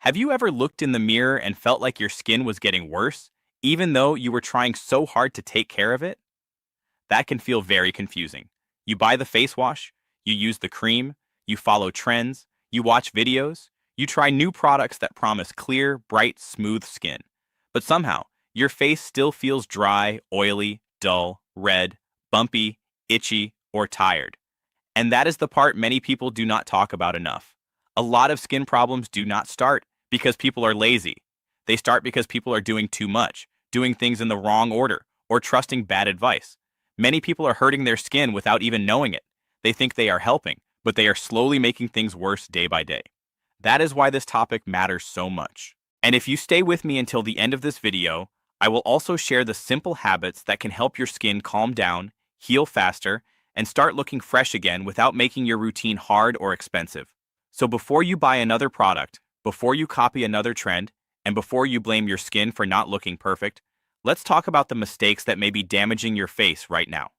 Have you ever looked in the mirror and felt like your skin was getting worse, even though you were trying so hard to take care of it? That can feel very confusing. You buy the face wash, you use the cream, you follow trends, you watch videos, you try new products that promise clear, bright, smooth skin. But somehow, your face still feels dry, oily, dull, red, bumpy, itchy, or tired. And that is the part many people do not talk about enough. A lot of skin problems do not start because people are lazy. They start because people are doing too much, doing things in the wrong order, or trusting bad advice. Many people are hurting their skin without even knowing it. They think they are helping, but they are slowly making things worse day by day. That is why this topic matters so much. And if you stay with me until the end of this video, I will also share the simple habits that can help your skin calm down, heal faster, and start looking fresh again without making your routine hard or expensive. So before you buy another product, before you copy another trend, and before you blame your skin for not looking perfect, let's talk about the mistakes that may be damaging your face right now.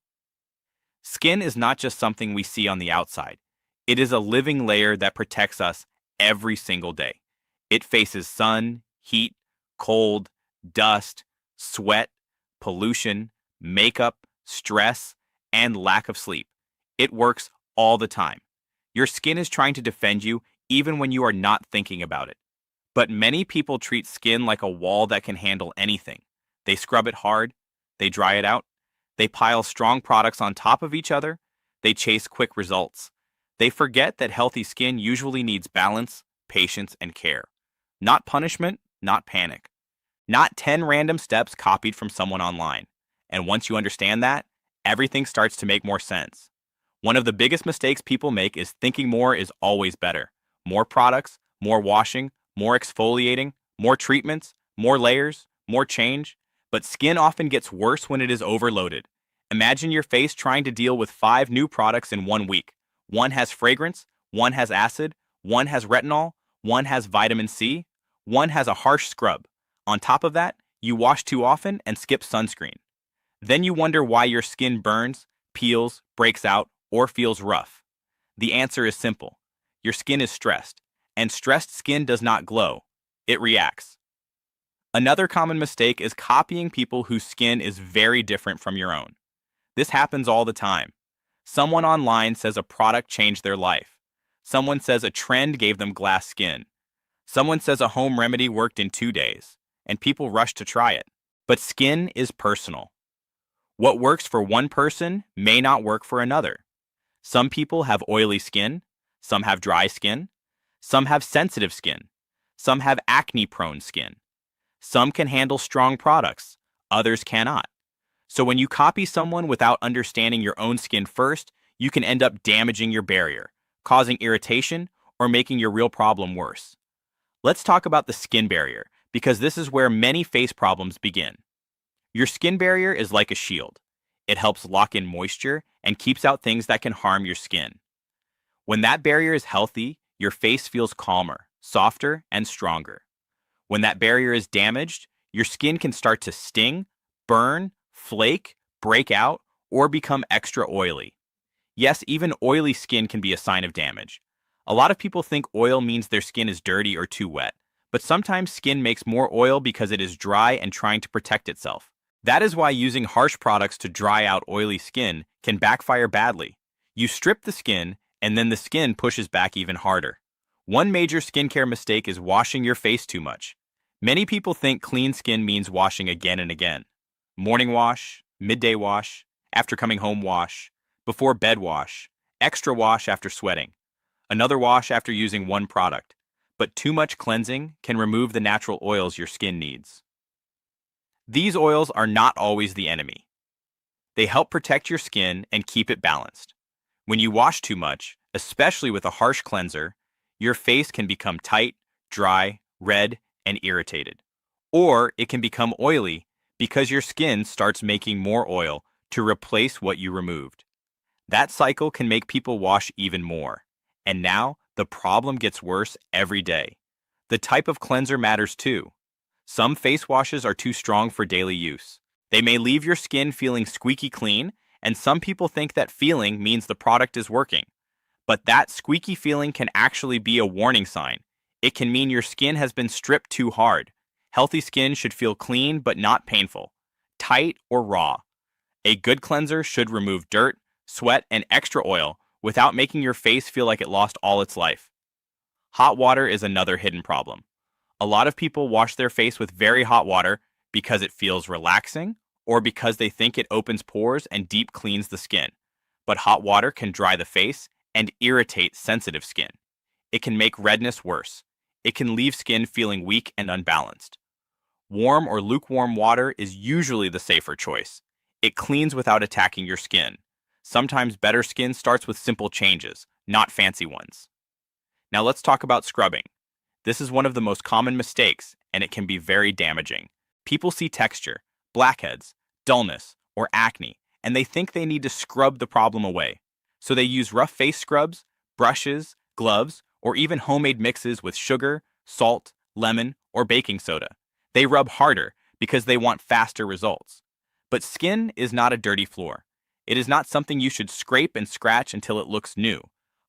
Skin is not just something we see on the outside. It is a living layer that protects us every single day. It faces sun, heat, cold, dust, sweat, pollution, makeup, stress, and lack of sleep. It works all the time. Your skin is trying to defend you even when you are not thinking about it. But many people treat skin like a wall that can handle anything. They scrub it hard, they dry it out, they pile strong products on top of each other, they chase quick results. They forget that healthy skin usually needs balance, patience, and care. Not punishment, not panic. Not 10 random steps copied from someone online. And once you understand that, everything starts to make more sense. One of the biggest mistakes people make is thinking more is always better. More products, more washing, more exfoliating, more treatments, more layers, more change. But skin often gets worse when it is overloaded. Imagine your face trying to deal with 5 new products in 1 week. One has fragrance, one has acid, one has retinol, one has vitamin C, one has a harsh scrub. On top of that, you wash too often and skip sunscreen. Then you wonder why your skin burns, peels, breaks out, or feels rough. The answer is simple. Your skin is stressed, and stressed skin does not glow. It reacts. Another common mistake is copying people whose skin is very different from your own. This happens all the time. Someone online says a product changed their life. Someone says a trend gave them glass skin. Someone says a home remedy worked in 2 days, and people rush to try it. But skin is personal. What works for one person may not work for another. Some people have oily skin, some have dry skin, some have sensitive skin, some have acne-prone skin. Some can handle strong products, others cannot. So when you copy someone without understanding your own skin first, you can end up damaging your barrier, causing irritation, or making your real problem worse. Let's talk about the skin barrier, because this is where many face problems begin. Your skin barrier is like a shield. It helps lock in moisture and keeps out things that can harm your skin. When that barrier is healthy, your face feels calmer, softer, and stronger. When that barrier is damaged, your skin can start to sting, burn, flake, break out, or become extra oily. Yes, even oily skin can be a sign of damage. A lot of people think oil means their skin is dirty or too wet, but sometimes skin makes more oil because it is dry and trying to protect itself. That is why using harsh products to dry out oily skin can backfire badly. You strip the skin, and then the skin pushes back even harder. One major skincare mistake is washing your face too much. Many people think clean skin means washing again and again. Morning wash, midday wash, after coming home wash, before bed wash, extra wash after sweating, another wash after using one product. But too much cleansing can remove the natural oils your skin needs. These oils are not always the enemy. They help protect your skin and keep it balanced. When you wash too much, especially with a harsh cleanser, your face can become tight, dry, red, and irritated. Or it can become oily because your skin starts making more oil to replace what you removed. That cycle can make people wash even more. And now, the problem gets worse every day. The type of cleanser matters too. Some face washes are too strong for daily use. They may leave your skin feeling squeaky clean, and some people think that feeling means the product is working. But that squeaky feeling can actually be a warning sign. It can mean your skin has been stripped too hard. Healthy skin should feel clean but not painful, tight or raw. A good cleanser should remove dirt, sweat, and extra oil without making your face feel like it lost all its life. Hot water is another hidden problem. A lot of people wash their face with very hot water because it feels relaxing or because they think it opens pores and deep cleans the skin. But hot water can dry the face and irritate sensitive skin. It can make redness worse. It can leave skin feeling weak and unbalanced. Warm or lukewarm water is usually the safer choice. It cleans without attacking your skin. Sometimes better skin starts with simple changes, not fancy ones. Now let's talk about scrubbing. This is one of the most common mistakes, and it can be very damaging. People see texture, blackheads, dullness, or acne, and they think they need to scrub the problem away. So they use rough face scrubs, brushes, gloves, or even homemade mixes with sugar, salt, lemon, or baking soda. They rub harder because they want faster results. But skin is not a dirty floor. It is not something you should scrape and scratch until it looks new.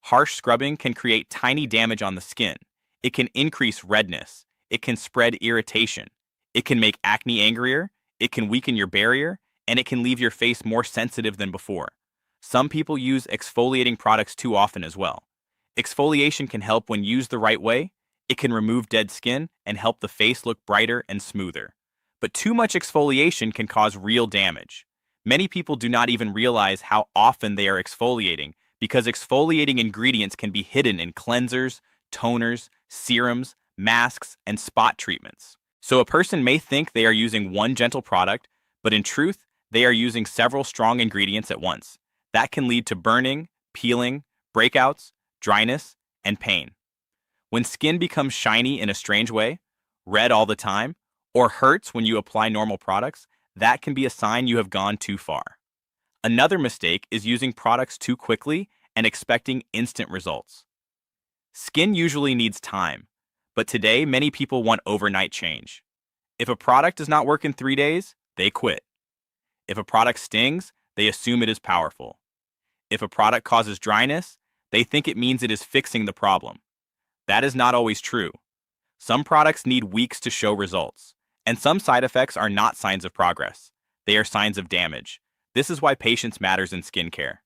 Harsh scrubbing can create tiny damage on the skin. It can increase redness. It can spread irritation. It can make acne angrier. It can weaken your barrier, and it can leave your face more sensitive than before. Some people use exfoliating products too often as well. Exfoliation can help when used the right way. It can remove dead skin and help the face look brighter and smoother. But too much exfoliation can cause real damage. Many people do not even realize how often they are exfoliating because exfoliating ingredients can be hidden in cleansers, toners, serums, masks, and spot treatments. So a person may think they are using one gentle product, but in truth, they are using several strong ingredients at once. That can lead to burning, peeling, breakouts, dryness, and pain. When skin becomes shiny in a strange way, red all the time, or hurts when you apply normal products, that can be a sign you have gone too far. Another mistake is using products too quickly and expecting instant results. Skin usually needs time, but today many people want overnight change. If a product does not work in 3 days, they quit. If a product stings, they assume it is powerful. If a product causes dryness, they think it means it is fixing the problem. That is not always true. Some products need weeks to show results, and some side effects are not signs of progress. They are signs of damage. This is why patience matters in skincare.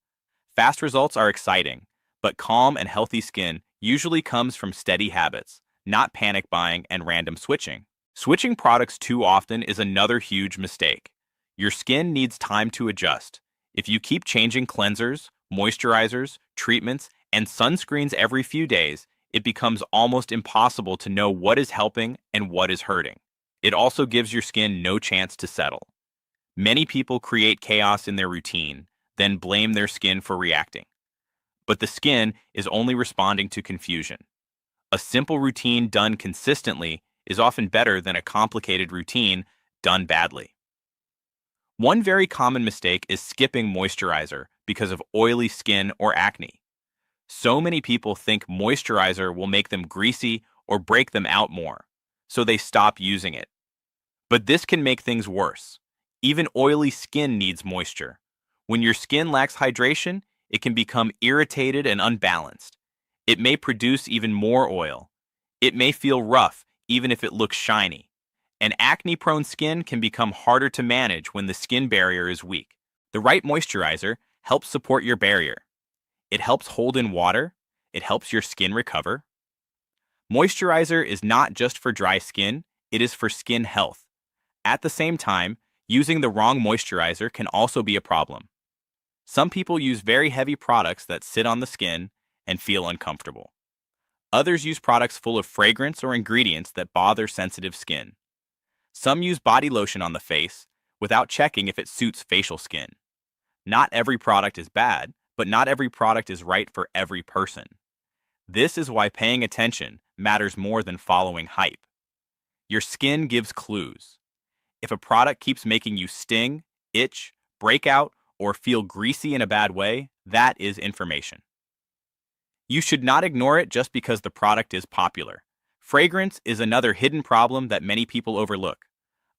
Fast results are exciting, but calm and healthy skin usually comes from steady habits, not panic buying and random switching. Switching products too often is another huge mistake. Your skin needs time to adjust. If you keep changing cleansers, moisturizers, treatments, and sunscreens every few days, it becomes almost impossible to know what is helping and what is hurting. It also gives your skin no chance to settle. Many people create chaos in their routine, then blame their skin for reacting. But the skin is only responding to confusion. A simple routine done consistently is often better than a complicated routine done badly. One very common mistake is skipping moisturizer because of oily skin or acne. So many people think moisturizer will make them greasy or break them out more, so they stop using it. But this can make things worse. Even oily skin needs moisture. When your skin lacks hydration, it can become irritated and unbalanced. It may produce even more oil. It may feel rough, even if it looks shiny. And acne-prone skin can become harder to manage when the skin barrier is weak. The right moisturizer helps support your barrier. It helps hold in water. It helps your skin recover. Moisturizer is not just for dry skin, it is for skin health. At the same time, using the wrong moisturizer can also be a problem. Some people use very heavy products that sit on the skin and feel uncomfortable. Others use products full of fragrance or ingredients that bother sensitive skin. Some use body lotion on the face without checking if it suits facial skin. Not every product is bad, but not every product is right for every person. This is why paying attention matters more than following hype. Your skin gives clues. If a product keeps making you sting, itch, break out, or feel greasy in a bad way, that is information. You should not ignore it just because the product is popular. Fragrance is another hidden problem that many people overlook.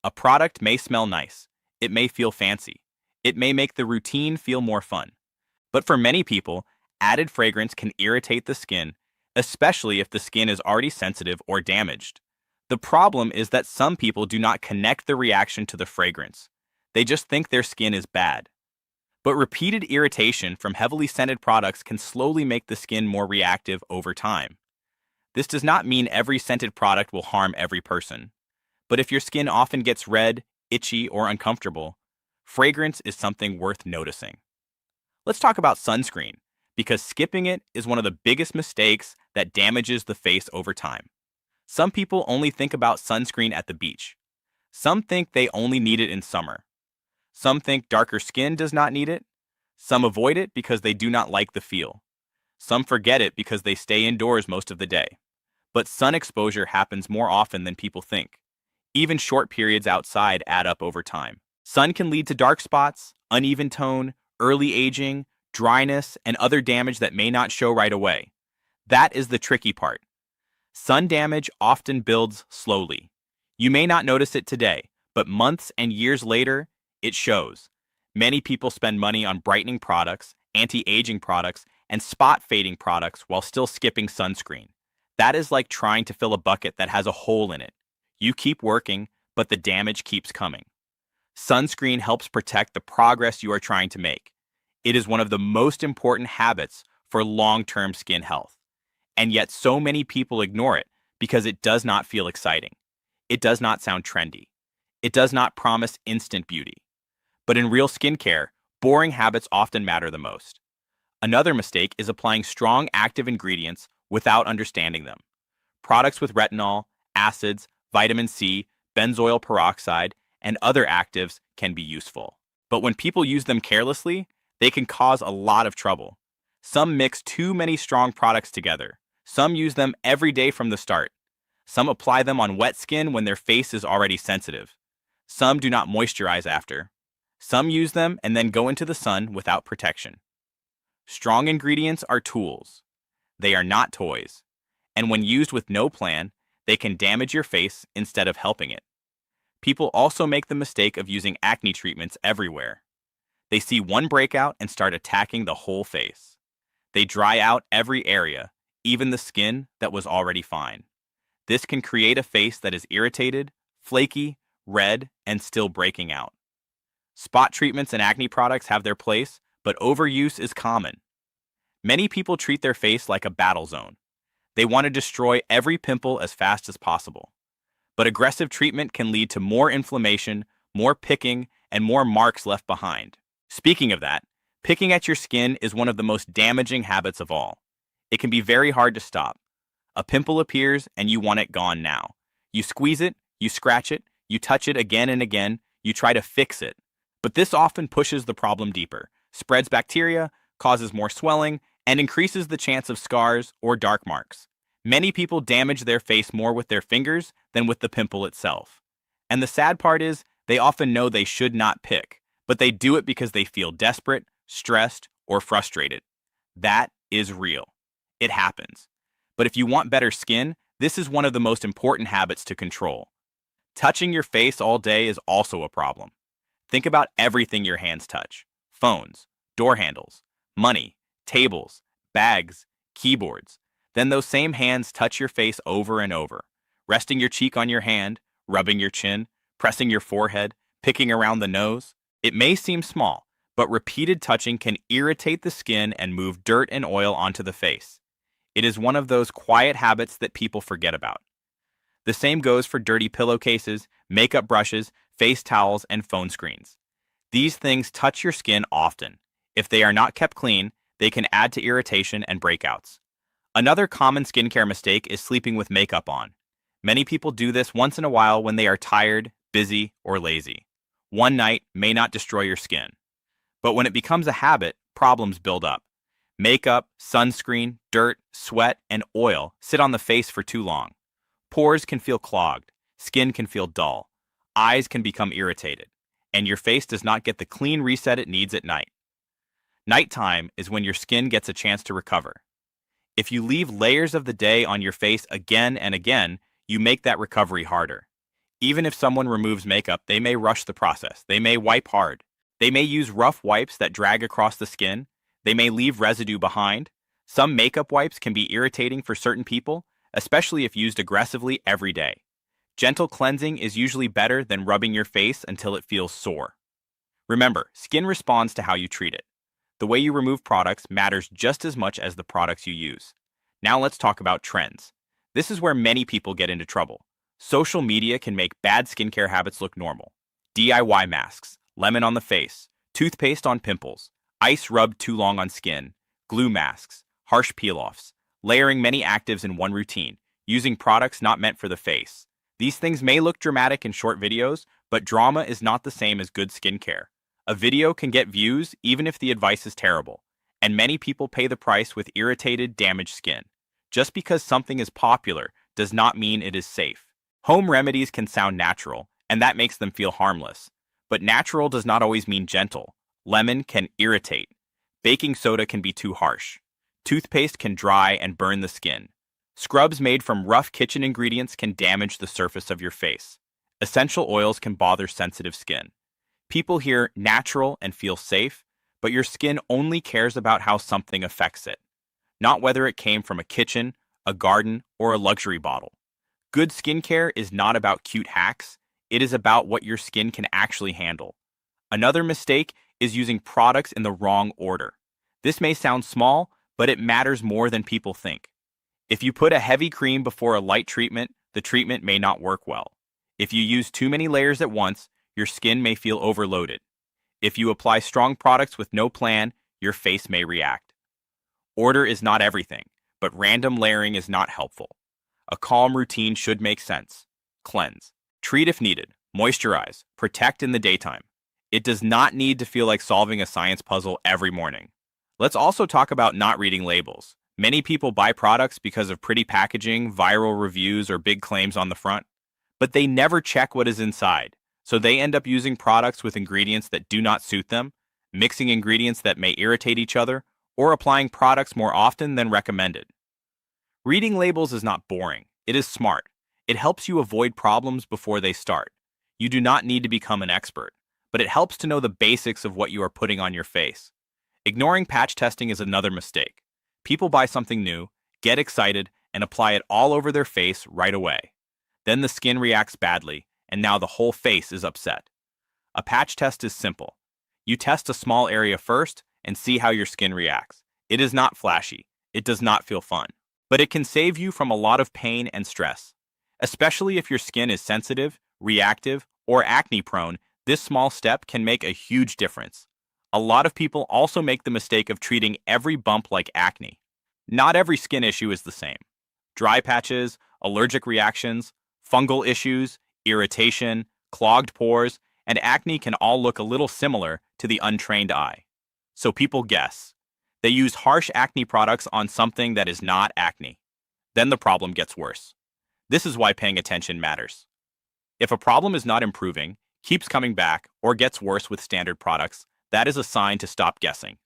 A product may smell nice. It may feel fancy. It may make the routine feel more fun. But for many people, added fragrance can irritate the skin, especially if the skin is already sensitive or damaged. The problem is that some people do not connect the reaction to the fragrance. They just think their skin is bad. But repeated irritation from heavily scented products can slowly make the skin more reactive over time. This does not mean every scented product will harm every person. But if your skin often gets red, itchy, or uncomfortable, fragrance is something worth noticing. Let's talk about sunscreen, because skipping it is one of the biggest mistakes that damages the face over time. Some people only think about sunscreen at the beach. Some think they only need it in summer. Some think darker skin does not need it. Some avoid it because they do not like the feel. Some forget it because they stay indoors most of the day. But sun exposure happens more often than people think. Even short periods outside add up over time. Sun can lead to dark spots, uneven tone, early aging, dryness, and other damage that may not show right away. That is the tricky part. Sun damage often builds slowly. You may not notice it today, but months and years later, it shows. Many people spend money on brightening products, anti-aging products, and spot-fading products while still skipping sunscreen. That is like trying to fill a bucket that has a hole in it. You keep working, but the damage keeps coming. Sunscreen helps protect the progress you are trying to make. It is one of the most important habits for long-term skin health. And yet so many people ignore it because it does not feel exciting. It does not sound trendy. It does not promise instant beauty. But in real skincare, boring habits often matter the most. Another mistake is applying strong active ingredients without understanding them. Products with retinol, acids, vitamin C, benzoyl peroxide, and other actives can be useful. But when people use them carelessly, they can cause a lot of trouble. Some mix too many strong products together. Some use them every day from the start. Some apply them on wet skin when their face is already sensitive. Some do not moisturize after. Some use them and then go into the sun without protection. Strong ingredients are tools. They are not toys. And when used with no plan, they can damage your face instead of helping it. People also make the mistake of using acne treatments everywhere. They see one breakout and start attacking the whole face. They dry out every area, even the skin that was already fine. This can create a face that is irritated, flaky, red, and still breaking out. Spot treatments and acne products have their place, but overuse is common. Many people treat their face like a battle zone. They want to destroy every pimple as fast as possible. But aggressive treatment can lead to more inflammation, more picking, and more marks left behind. Speaking of that, picking at your skin is one of the most damaging habits of all. It can be very hard to stop. A pimple appears and you want it gone now. You squeeze it, you scratch it, you touch it again and again, you try to fix it. But this often pushes the problem deeper, spreads bacteria, causes more swelling, and increases the chance of scars or dark marks. Many people damage their face more with their fingers than with the pimple itself. And the sad part is, they often know they should not pick, but they do it because they feel desperate, stressed, or frustrated. That is real. It happens. But if you want better skin, this is one of the most important habits to control. Touching your face all day is also a problem. Think about everything your hands touch: phones, door handles, money, tables, bags, keyboards. Then those same hands touch your face over and over, resting your cheek on your hand, rubbing your chin, pressing your forehead, picking around the nose. It may seem small, but repeated touching can irritate the skin and move dirt and oil onto the face. It is one of those quiet habits that people forget about. The same goes for dirty pillowcases, makeup brushes, face towels, and phone screens. These things touch your skin often. If they are not kept clean, they can add to irritation and breakouts. Another common skincare mistake is sleeping with makeup on. Many people do this once in a while when they are tired, busy, or lazy. One night may not destroy your skin. But when it becomes a habit, problems build up. Makeup, sunscreen, dirt, sweat, and oil sit on the face for too long. Pores can feel clogged, skin can feel dull, eyes can become irritated, and your face does not get the clean reset it needs at night. Nighttime is when your skin gets a chance to recover. If you leave layers of the day on your face again and again, you make that recovery harder. Even if someone removes makeup, they may rush the process. They may wipe hard. They may use rough wipes that drag across the skin. They may leave residue behind. Some makeup wipes can be irritating for certain people, especially if used aggressively every day. Gentle cleansing is usually better than rubbing your face until it feels sore. Remember, skin responds to how you treat it. The way you remove products matters just as much as the products you use. Now let's talk about trends. This is where many people get into trouble. Social media can make bad skincare habits look normal. DIY masks, lemon on the face, toothpaste on pimples, ice rubbed too long on skin, glue masks, harsh peel-offs, layering many actives in one routine, using products not meant for the face. These things may look dramatic in short videos, but drama is not the same as good skincare. A video can get views even if the advice is terrible, and many people pay the price with irritated, damaged skin. Just because something is popular does not mean it is safe. Home remedies can sound natural, and that makes them feel harmless. But natural does not always mean gentle. Lemon can irritate. Baking soda can be too harsh. Toothpaste can dry and burn the skin. Scrubs made from rough kitchen ingredients can damage the surface of your face. Essential oils can bother sensitive skin. People hear natural and feel safe, but your skin only cares about how something affects it, not whether it came from a kitchen, a garden, or a luxury bottle. Good skincare is not about cute hacks, it is about what your skin can actually handle. Another mistake is using products in the wrong order. This may sound small, but it matters more than people think. If you put a heavy cream before a light treatment, the treatment may not work well. If you use too many layers at once, your skin may feel overloaded. If you apply strong products with no plan, your face may react. Order is not everything, but random layering is not helpful. A calm routine should make sense. Cleanse. Treat if needed. Moisturize. Protect in the daytime. It does not need to feel like solving a science puzzle every morning. Let's also talk about not reading labels. Many people buy products because of pretty packaging, viral reviews, or big claims on the front, but they never check what is inside. So they end up using products with ingredients that do not suit them, mixing ingredients that may irritate each other, or applying products more often than recommended. Reading labels is not boring. It is smart. It helps you avoid problems before they start. You do not need to become an expert, but it helps to know the basics of what you are putting on your face. Ignoring patch testing is another mistake. People buy something new, get excited, and apply it all over their face right away. Then the skin reacts badly, and now the whole face is upset. A patch test is simple. You test a small area first and see how your skin reacts. It is not flashy. It does not feel fun. But it can save you from a lot of pain and stress. Especially if your skin is sensitive, reactive, or acne-prone, this small step can make a huge difference. A lot of people also make the mistake of treating every bump like acne. Not every skin issue is the same. Dry patches, allergic reactions, fungal issues, irritation, clogged pores, and acne can all look a little similar to the untrained eye. So people guess. They use harsh acne products on something that is not acne. Then the problem gets worse. This is why paying attention matters. If a problem is not improving, keeps coming back, or gets worse with standard products, that is a sign to stop guessing.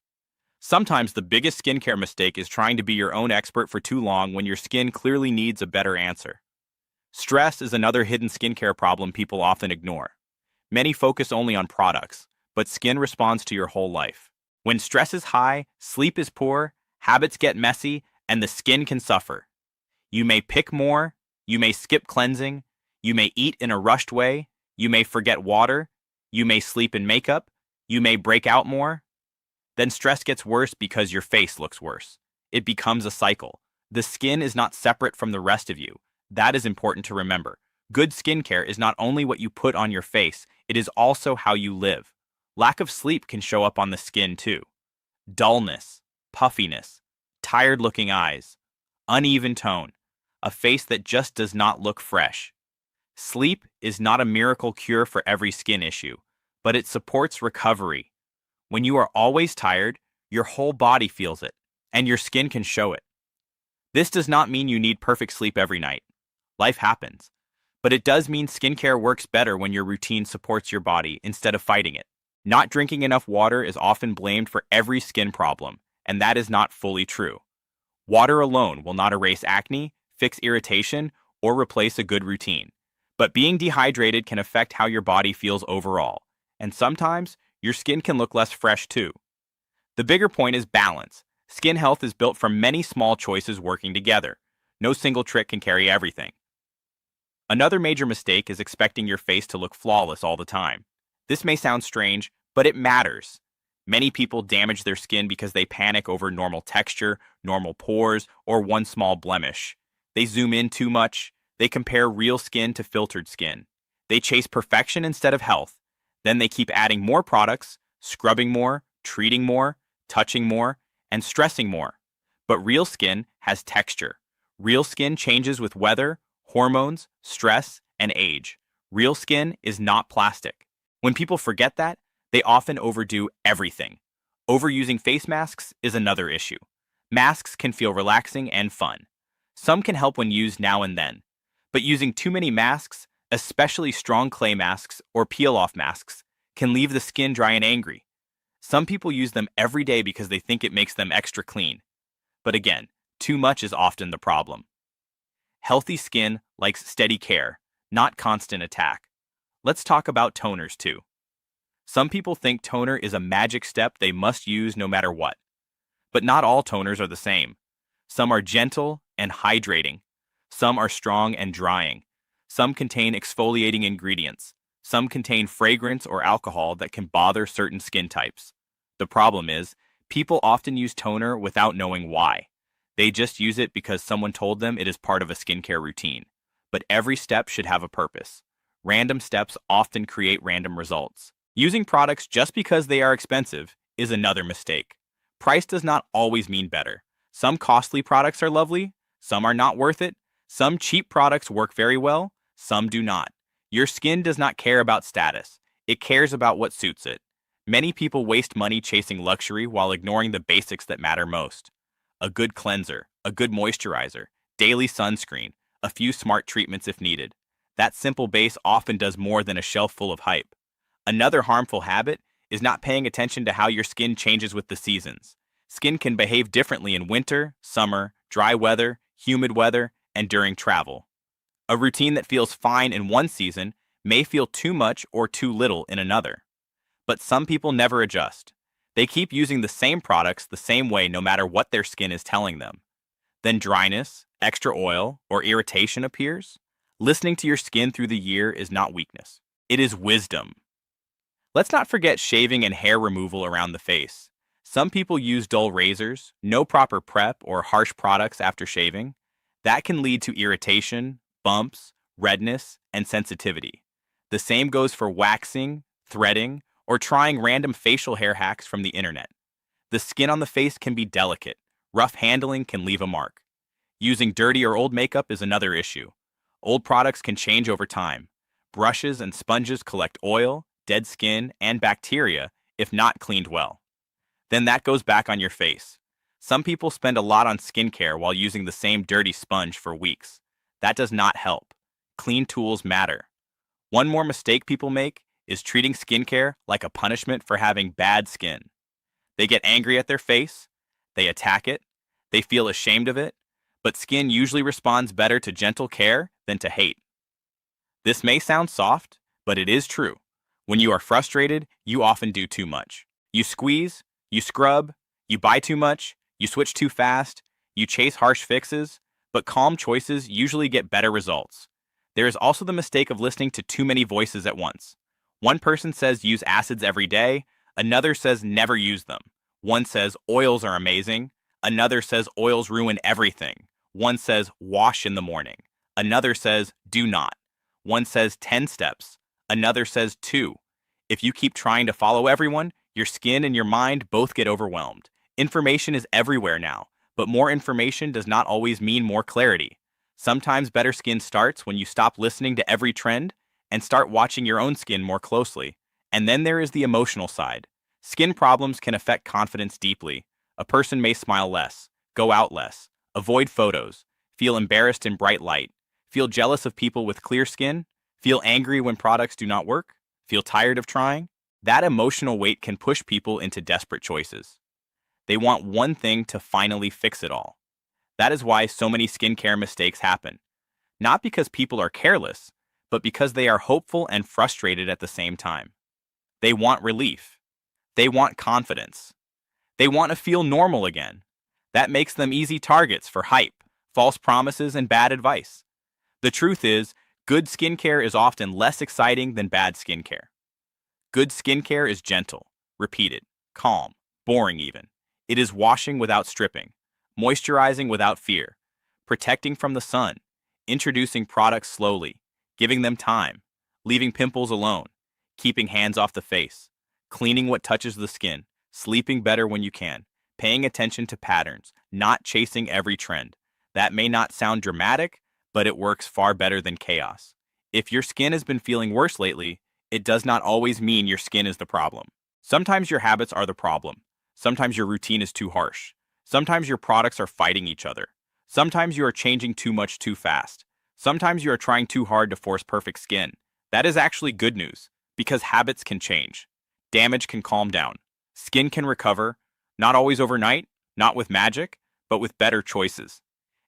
Sometimes the biggest skincare mistake is trying to be your own expert for too long when your skin clearly needs a better answer. Stress is another hidden skincare problem people often ignore. Many focus only on products, but skin responds to your whole life. When stress is high, sleep is poor, habits get messy, and the skin can suffer. You may pick more, you may skip cleansing, you may eat in a rushed way, you may forget water, you may sleep in makeup, you may break out more. Then stress gets worse because your face looks worse. It becomes a cycle. The skin is not separate from the rest of you. That is important to remember. Good skincare is not only what you put on your face, it is also how you live. Lack of sleep can show up on the skin too. Dullness, puffiness, tired-looking eyes, uneven tone, a face that just does not look fresh. Sleep is not a miracle cure for every skin issue, but it supports recovery. When you are always tired, your whole body feels it, and your skin can show it. This does not mean you need perfect sleep every night. Life happens. But it does mean skincare works better when your routine supports your body instead of fighting it. Not drinking enough water is often blamed for every skin problem, and that is not fully true. Water alone will not erase acne, fix irritation, or replace a good routine. But being dehydrated can affect how your body feels overall, and sometimes your skin can look less fresh too. The bigger point is balance. Skin health is built from many small choices working together. No single trick can carry everything. Another major mistake is expecting your face to look flawless all the time. This may sound strange, but it matters. Many people damage their skin because they panic over normal texture, normal pores, or one small blemish. They zoom in too much. They compare real skin to filtered skin. They chase perfection instead of health. Then they keep adding more products, scrubbing more, treating more, touching more, and stressing more. But real skin has texture. Real skin changes with weather, hormones, stress, and age. Real skin is not plastic. When people forget that, they often overdo everything. Overusing face masks is another issue. Masks can feel relaxing and fun. Some can help when used now and then. But using too many masks, especially strong clay masks or peel-off masks, can leave the skin dry and angry. Some people use them every day because they think it makes them extra clean. But again, too much is often the problem. Healthy skin likes steady care, not constant attack. Let's talk about toners too. Some people think toner is a magic step they must use no matter what. But not all toners are the same. Some are gentle and hydrating. Some are strong and drying. Some contain exfoliating ingredients. Some contain fragrance or alcohol that can bother certain skin types. The problem is, people often use toner without knowing why. They just use it because someone told them it is part of a skincare routine. But every step should have a purpose. Random steps often create random results. Using products just because they are expensive is another mistake. Price does not always mean better. Some costly products are lovely, some are not worth it, some cheap products work very well, some do not. Your skin does not care about status. It cares about what suits it. Many people waste money chasing luxury while ignoring the basics that matter most. A good cleanser, a good moisturizer, daily sunscreen, a few smart treatments if needed. That simple base often does more than a shelf full of hype. Another harmful habit is not paying attention to how your skin changes with the seasons. Skin can behave differently in winter, summer, dry weather, humid weather, and during travel. A routine that feels fine in one season may feel too much or too little in another. But some people never adjust. They keep using the same products the same way no matter what their skin is telling them. Then dryness, extra oil, or irritation appears. Listening to your skin through the year is not weakness. It is wisdom. Let's not forget shaving and hair removal around the face. Some people use dull razors, no proper prep, or harsh products after shaving. That can lead to irritation, bumps, redness, and sensitivity. The same goes for waxing, threading, or trying random facial hair hacks from the internet. The skin on the face can be delicate. Rough handling can leave a mark. Using dirty or old makeup is another issue. Old products can change over time. Brushes and sponges collect oil, dead skin, and bacteria if not cleaned well. Then that goes back on your face. Some people spend a lot on skincare while using the same dirty sponge for weeks. That does not help. Clean tools matter. One more mistake people make is treating skincare like a punishment for having bad skin. They get angry at their face, they attack it, they feel ashamed of it, but skin usually responds better to gentle care than to hate. This may sound soft, but it is true. When you are frustrated, you often do too much. You squeeze, you scrub, you buy too much, you switch too fast, you chase harsh fixes, but calm choices usually get better results. There is also the mistake of listening to too many voices at once. One person says use acids every day, another says never use them. One says oils are amazing, another says oils ruin everything. One says wash in the morning, another says do not. One says 10 steps, another says 2. If you keep trying to follow everyone, your skin and your mind both get overwhelmed. Information is everywhere now, but more information does not always mean more clarity. Sometimes better skin starts when you stop listening to every trend and start watching your own skin more closely. And then there is the emotional side. Skin problems can affect confidence deeply. A person may smile less, go out less, avoid photos, feel embarrassed in bright light, feel jealous of people with clear skin, feel angry when products do not work, feel tired of trying. That emotional weight can push people into desperate choices. They want one thing to finally fix it all. That is why so many skincare mistakes happen. Not because people are careless, but because they are hopeful and frustrated at the same time. They want relief. They want confidence. They want to feel normal again. That makes them easy targets for hype, false promises, and bad advice. The truth is, good skincare is often less exciting than bad skincare. Good skincare is gentle, repeated, calm, boring even. It is washing without stripping, moisturizing without fear, protecting from the sun, introducing products slowly, giving them time, leaving pimples alone, keeping hands off the face, cleaning what touches the skin, sleeping better when you can, paying attention to patterns, not chasing every trend. That may not sound dramatic, but it works far better than chaos. If your skin has been feeling worse lately, it does not always mean your skin is the problem. Sometimes your habits are the problem. Sometimes your routine is too harsh. Sometimes your products are fighting each other. Sometimes you are changing too much too fast. Sometimes you are trying too hard to force perfect skin. That is actually good news, because habits can change. Damage can calm down. Skin can recover, not always overnight, not with magic, but with better choices.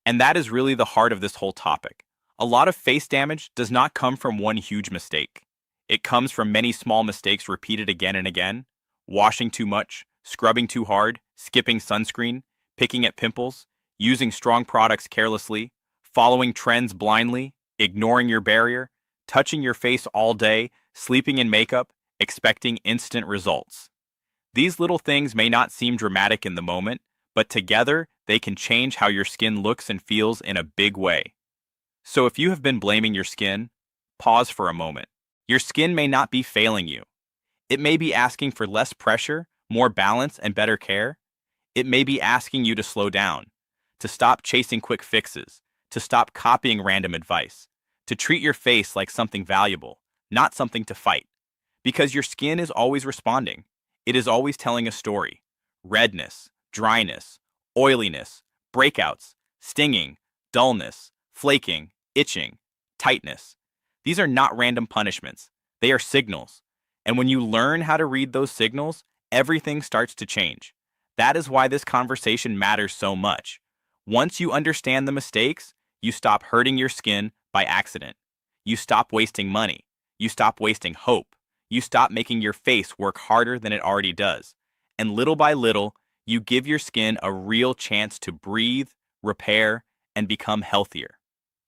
And that is really the heart of this whole topic. A lot of face damage does not come from one huge mistake. It comes from many small mistakes repeated again and again. Washing too much, scrubbing too hard, skipping sunscreen, picking at pimples, using strong products carelessly, following trends blindly, ignoring your barrier, touching your face all day, sleeping in makeup, expecting instant results. These little things may not seem dramatic in the moment, but together they can change how your skin looks and feels in a big way. So if you have been blaming your skin, pause for a moment. Your skin may not be failing you. It may be asking for less pressure, more balance, and better care. It may be asking you to slow down, to stop chasing quick fixes, to stop copying random advice, to treat your face like something valuable, not something to fight. Because your skin is always responding. It is always telling a story. Redness, dryness, oiliness, breakouts, stinging, dullness, flaking, itching, tightness. These are not random punishments. They are signals. And when you learn how to read those signals, everything starts to change. That is why this conversation matters so much. Once you understand the mistakes, you stop hurting your skin by accident. You stop wasting money. You stop wasting hope. You stop making your face work harder than it already does. And little by little, you give your skin a real chance to breathe, repair, and become healthier.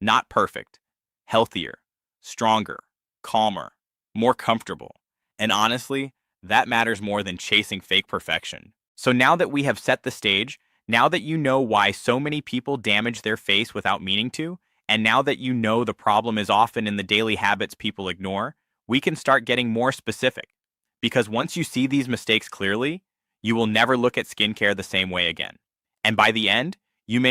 Not perfect, healthier, stronger, calmer, more comfortable. And honestly, that matters more than chasing fake perfection. So now that we have set the stage, now that you know why so many people damage their face without meaning to, and now that you know the problem is often in the daily habits people ignore, we can start getting more specific. Because once you see these mistakes clearly, you will never look at skincare the same way again. And by the end, you may